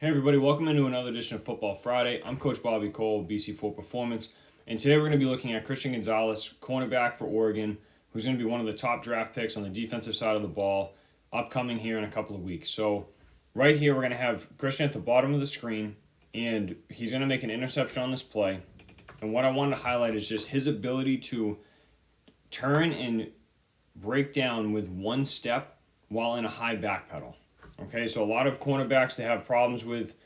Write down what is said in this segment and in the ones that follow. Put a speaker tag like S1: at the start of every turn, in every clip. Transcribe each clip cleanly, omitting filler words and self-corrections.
S1: Hey everybody, welcome into another edition of Football Friday. I'm Coach Bobby Cole, BC4 Performance, and today we're going to be looking at Christian Gonzalez, cornerback for Oregon, who's going to be one of the top draft picks on the defensive side of the ball, upcoming here in a couple of weeks. So right here we're going to have Christian at the bottom of the screen, and he's going to make an interception on this play. And what I wanted to highlight is just his ability to turn and break down with one step while in a high back pedal. Okay, so a lot of cornerbacks, they have problems with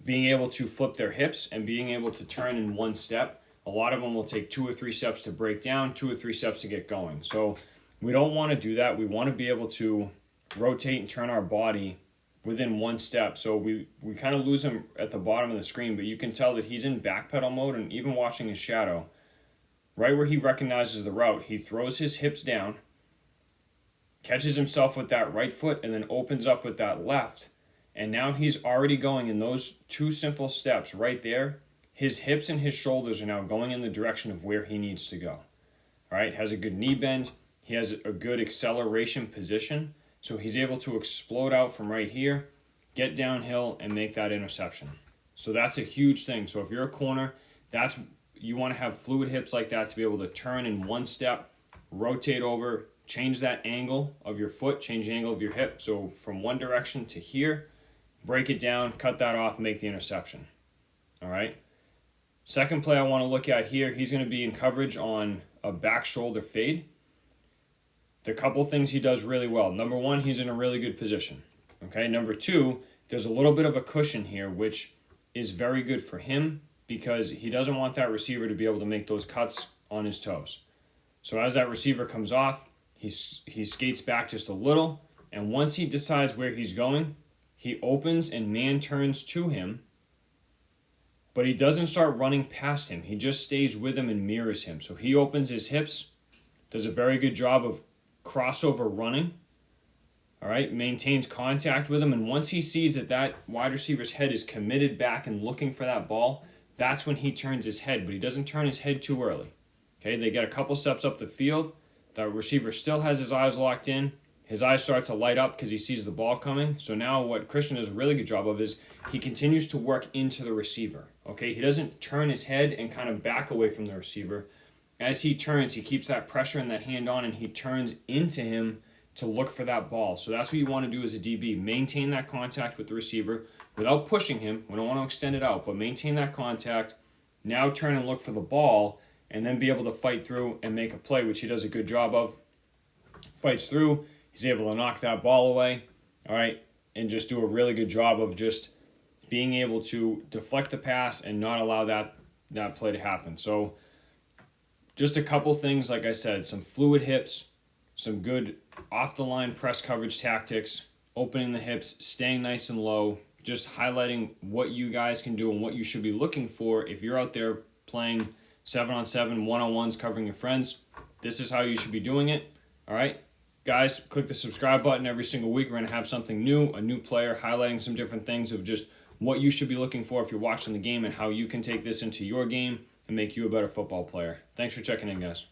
S1: being able to flip their hips and being able to turn in one step. A lot of them will take 2 or 3 steps to break down, 2 or 3 steps to get going. So we don't want to do that. We want to be able to rotate and turn our body within one step. So we kind of lose him at the bottom of the screen, but you can tell that he's in back pedal mode, and even watching his shadow, right where he recognizes the route, he throws his hips down, catches himself with that right foot, and then opens up with that left. And now he's already going in those 2 simple steps right there. His hips and his shoulders are now going in the direction of where he needs to go. All right, has a good knee bend. He has a good acceleration position. So he's able to explode out from right here, get downhill, and make that interception. So that's a huge thing. So if you're a corner, you want to have fluid hips like that to be able to turn in one step, rotate over, change that angle of your foot, change the angle of your hip. So from one direction to here, break it down, cut that off, make the interception. All right. Second play I want to look at here, he's going to be in coverage on a back shoulder fade. The couple things he does really well. Number 1, he's in a really good position. Okay. Number 2, there's a little bit of a cushion here, which is very good for him because he doesn't want that receiver to be able to make those cuts on his toes. So as that receiver comes off, he skates back just a little, and once he decides where he's going, he opens and man turns to him, but he doesn't start running past him. He just stays with him and mirrors him. So he opens his hips, does a very good job of crossover running, all right, maintains contact with him, and once he sees that wide receiver's head is committed back and looking for that ball, that's when he turns his head, but he doesn't turn his head too early. Okay, they get a couple steps up the field. The receiver still has his eyes locked in. His eyes start to light up because he sees the ball coming. So now what Christian does a really good job of is he continues to work into the receiver. Okay, he doesn't turn his head and kind of back away from the receiver. As he turns, he keeps that pressure and that hand on, and he turns into him to look for that ball. So that's what you want to do as a DB. Maintain that contact with the receiver without pushing him. We don't want to extend it out, but maintain that contact. Now turn and look for the ball, and then be able to fight through and make a play, which he does a good job of. Fights through, he's able to knock that ball away, all right, and just do a really good job of just being able to deflect the pass and not allow that play to happen. So just a couple things, like I said, some fluid hips, some good off-the-line press coverage tactics, opening the hips, staying nice and low, just highlighting what you guys can do and what you should be looking for if you're out there playing 7-on-7, 1-on-1s, covering your friends. This is how you should be doing it. All right, guys, click the subscribe button every single week. We're going to have something new, a new player, highlighting some different things of just what you should be looking for if you're watching the game and how you can take this into your game and make you a better football player. Thanks for checking in, guys.